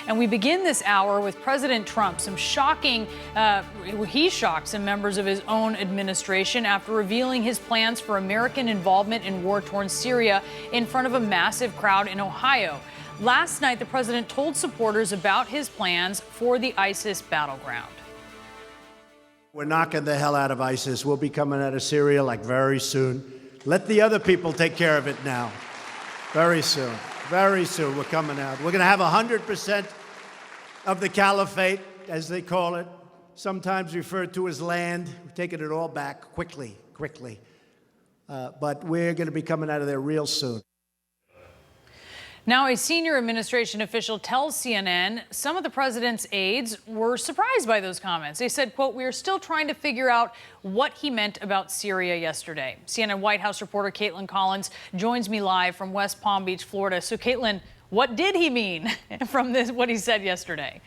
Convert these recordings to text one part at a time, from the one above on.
And we begin this hour with President Trump. He shocked some members of his own administration after revealing his plans for American involvement in war-torn Syria in front of a massive crowd in Ohio. Last night, the president told supporters about his plans for the ISIS battleground. We're knocking the hell out of ISIS. We'll be coming out of Syria like very soon. Let the other people take care of it now. Very soon. Very soon we're coming out. We're going to have 100% of the caliphate, as they call it, sometimes referred to as land. We're taking it all back quickly. But we're going to be coming out of there real soon. Now, a senior administration official tells CNN some of the president's aides were surprised by those comments. They said, quote, "We are still trying to figure out what he meant about Syria yesterday." CNN White House reporter Caitlin Collins joins me live from West Palm Beach, Florida. So, Caitlin, what did he mean from what he said yesterday?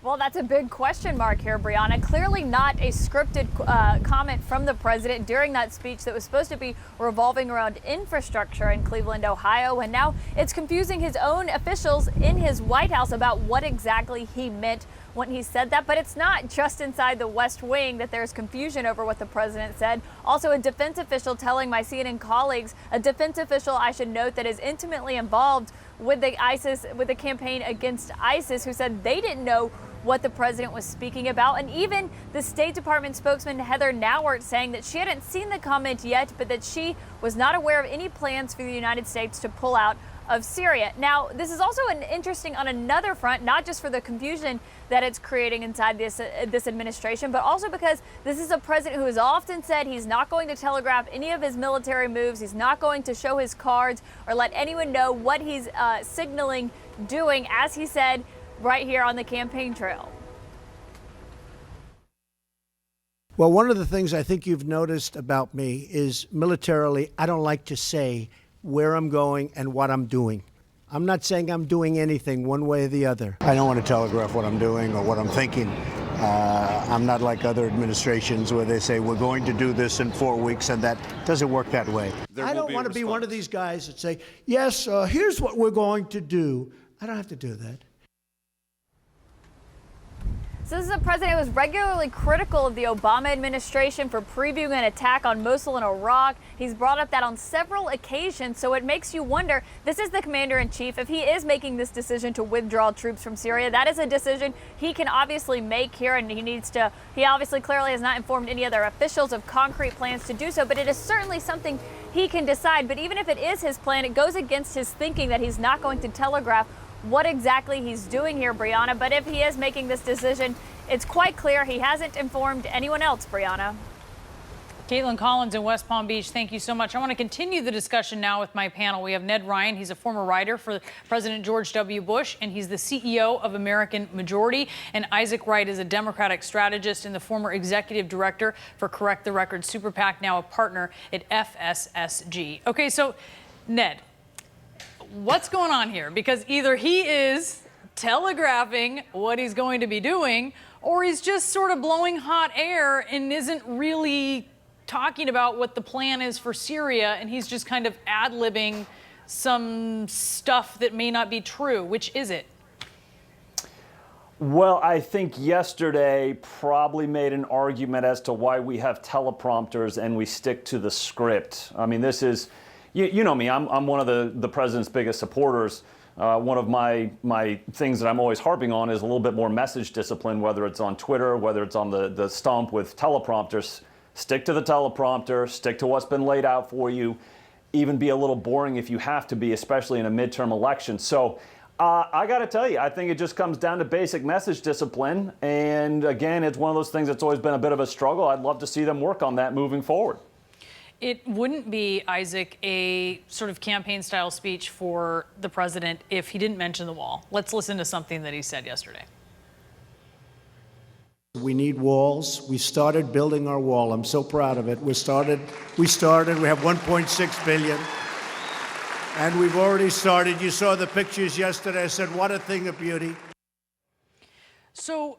Well, that's a big question mark here, Brianna. Clearly not a scripted comment from the president during that speech that was supposed to be revolving around infrastructure in Cleveland, Ohio. And now it's confusing his own officials in his White House about what exactly he meant when he said that. But it's not just inside the West Wing that there's confusion over what the president said. Also, a defense official telling my CNN colleagues, a defense official, I should note, that is intimately involved with the campaign against ISIS, who said they didn't know what the president was speaking about. And even the State Department spokesman Heather Nauert saying that she hadn't seen the comment yet, but that she was not aware of any plans for the United States to pull out of Syria. Now, this is also interesting on another front, not just for the confusion that it's creating inside this administration, but also because this is a president who has often said he's not going to telegraph any of his military moves. He's not going to show his cards or let anyone know what he's signaling doing, as he said right here on the campaign trail. Well, one of the things I think you've noticed about me is militarily, I don't like to say where I'm going and what I'm doing. I'm not saying I'm doing anything one way or the other. I don't want to telegraph what I'm doing or what I'm thinking. I'm not like other administrations where they say we're going to do this in 4 weeks, and that doesn't work that way. I don't want to be one of these guys that say, yes, here's what we're going to do. I don't have to do that. So this is a president who was regularly critical of the Obama administration for previewing an attack on Mosul and Iraq. He's brought up that on several occasions, so it makes you wonder, this is the commander-in-chief. If he is making this decision to withdraw troops from Syria, that is a decision he can obviously make here, and he obviously clearly has not informed any other officials of concrete plans to do so, but it is certainly something he can decide. But even if it is his plan, it goes against his thinking that he's not going to telegraph what exactly he's doing here, Brianna. But if he is making this decision, it's quite clear he hasn't informed anyone else, Brianna. Caitlin Collins in West Palm Beach, thank you so much. I want to continue the discussion now with my panel. We have Ned Ryan. He's a former writer for President George W. Bush, and he's the CEO of American Majority. And Isaac Wright is a Democratic strategist and the former executive director for Correct the Record Super PAC, now a partner at FSSG. Okay, so Ned, what's going on here? Because either he is telegraphing what he's going to be doing, or he's just sort of blowing hot air and isn't really talking about what the plan is for Syria, and he's just kind of ad-libbing some stuff that may not be true. Which is it? Well, I think yesterday probably made an argument as to why we have teleprompters and we stick to the script. I mean, this is, you know me, I'm one of the president's biggest supporters. One of my things that I'm always harping on is a little bit more message discipline, whether it's on Twitter, whether it's on the stump with teleprompters. Stick to the teleprompter, stick to what's been laid out for you, even be a little boring if you have to be, especially in a midterm election. So I got to tell you, I think it just comes down to basic message discipline. And again, it's one of those things that's always been a bit of a struggle. I'd love to see them work on that moving forward. It wouldn't be, Isaac, a sort of campaign-style speech for the president if he didn't mention the wall. Let's listen to something that he said yesterday. We need walls. We started building our wall. I'm so proud of it. We started. We have 1.6 billion. And we've already started. You saw the pictures yesterday. I said, what a thing of beauty. So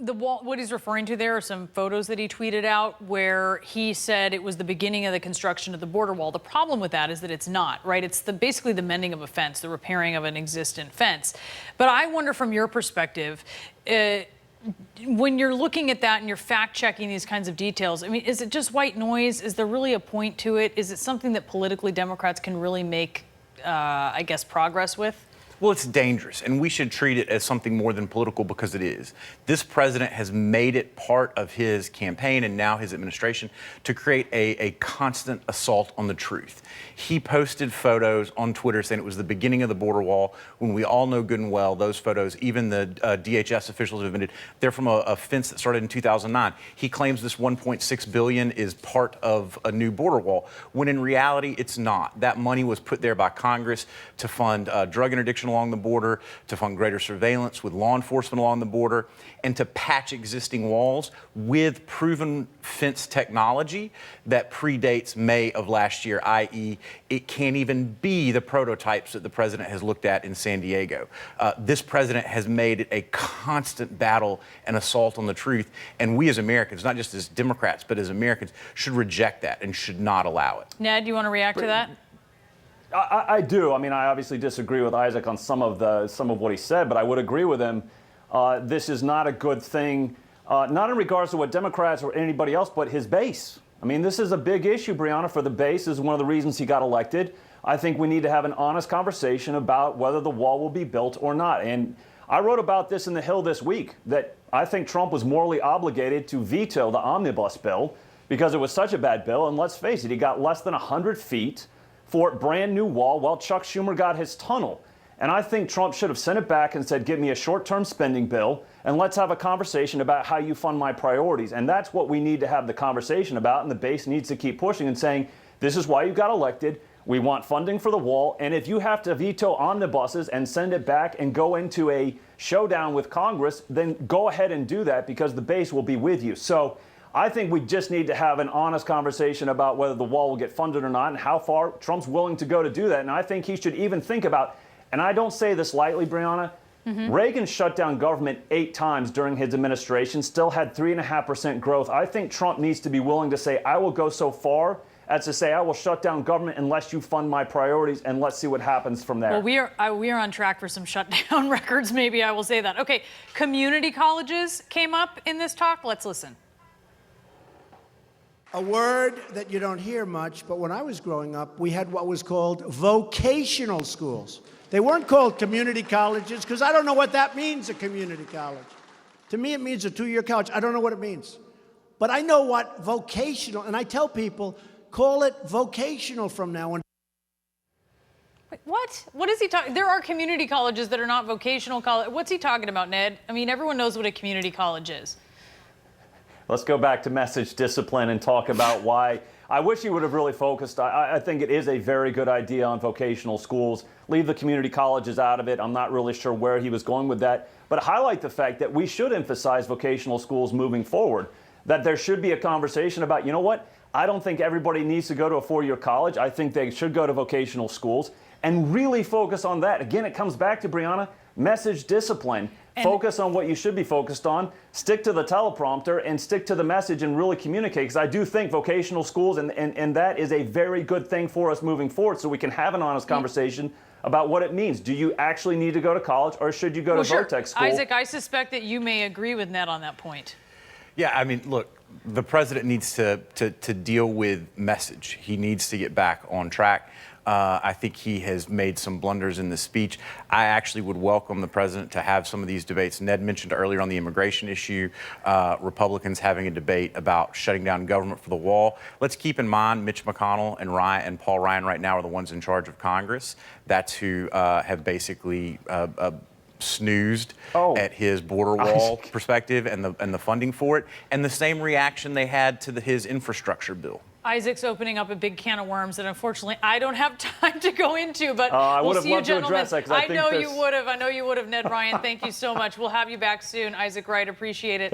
The wall, what he's referring to there are some photos that he tweeted out where he said it was the beginning of the construction of the border wall. The problem with that is that it's not, right? It's basically the mending of a fence, the repairing of an existent fence. But I wonder from your perspective, when you're looking at that and you're fact-checking these kinds of details, I mean, is it just white noise? Is there really a point to it? Is it something that politically Democrats can really make, I guess, progress with? Well, it's dangerous, and we should treat it as something more than political because it is. This president has made it part of his campaign and now his administration to create a constant assault on the truth. He posted photos on Twitter saying it was the beginning of the border wall when we all know good and well those photos, even the DHS officials have admitted, they're from a fence that started in 2009. He claims this $1.6 billion is part of a new border wall, when in reality it's not. That money was put there by Congress to fund drug interdiction along the border, to fund greater surveillance with law enforcement along the border, and to patch existing walls with proven fence technology that predates May of last year, i.e., it can't even be the prototypes that the president has looked at in San Diego. This president has made it a constant battle and assault on the truth, and we as Americans, not just as Democrats, but as Americans, should reject that and should not allow it. Ned, you want to react to that? I do. I mean, I obviously disagree with Isaac on some of what he said, but I would agree with him. This is not a good thing, not in regards to what Democrats or anybody else, but his base. I mean, this is a big issue, Brianna, for the base. This is one of the reasons he got elected. I think we need to have an honest conversation about whether the wall will be built or not. And I wrote about this in The Hill this week, that I think Trump was morally obligated to veto the omnibus bill because it was such a bad bill. And let's face it, he got less than 100 feet for a brand new wall while Chuck Schumer got his tunnel. And I think Trump should have sent it back and said, give me a short-term spending bill and let's have a conversation about how you fund my priorities. And that's what we need to have the conversation about. And the base needs to keep pushing and saying, this is why you got elected. We want funding for the wall. And if you have to veto omnibuses and send it back and go into a showdown with Congress, then go ahead and do that because the base will be with you. So I think we just need to have an honest conversation about whether the wall will get funded or not and how far Trump's willing to go to do that. And I think he should even think about, and I don't say this lightly, Brianna, Reagan shut down government 8 times during his administration, still had 3.5% growth. I think Trump needs to be willing to say, I will go so far as to say, I will shut down government unless you fund my priorities, and let's see what happens from there. Well, we are on track for some shutdown records, maybe I will say that. Okay, community colleges came up in this talk. Let's listen. A word that you don't hear much, but when I was growing up, we had what was called vocational schools. They weren't called community colleges, because I don't know what that means, a community college. To me, it means a 2-year college. I don't know what it means. But I know what vocational, and I tell people, call it vocational from now on. Wait, what? What is he talking? There are community colleges that are not vocational college. What's he talking about, Ned? I mean, everyone knows what a community college is. Let's go back to message discipline and talk about why. I wish he would have really focused. I think it is a very good idea on vocational schools. Leave the community colleges out of it. I'm not really sure where he was going with that. But highlight the fact that we should emphasize vocational schools moving forward. That there should be a conversation about, you know what? I don't think everybody needs to go to a 4-year college. I think they should go to vocational schools and really focus on that. Again, it comes back to, Brianna, message discipline. Focus on what you should be focused on, stick to the teleprompter, and stick to the message and really communicate. Because I do think vocational schools, and that is a very good thing for us moving forward so we can have an honest conversation about what it means. Do you actually need to go to college, or should you go to Vertex school? Isaac, I suspect that you may agree with Ned on that point. Yeah, I mean, look, the president needs to deal with message. He needs to get back on track. I think he has made some blunders in the speech. I actually would welcome the president to have some of these debates. Ned mentioned earlier on the immigration issue, Republicans having a debate about shutting down government for the wall. Let's keep in mind Mitch McConnell and Paul Ryan right now are the ones in charge of Congress. That's who have basically snoozed at his border wall perspective and the funding for it, and the same reaction they had to his infrastructure bill. Isaac's opening up a big can of worms that unfortunately I don't have time to go into, but I we'll would have see you loved to gentlemen. address that, 'cause I think know you would have. I know you would have, Ned Ryan. Thank you so much. We'll have you back soon. Isaac Wright, appreciate it.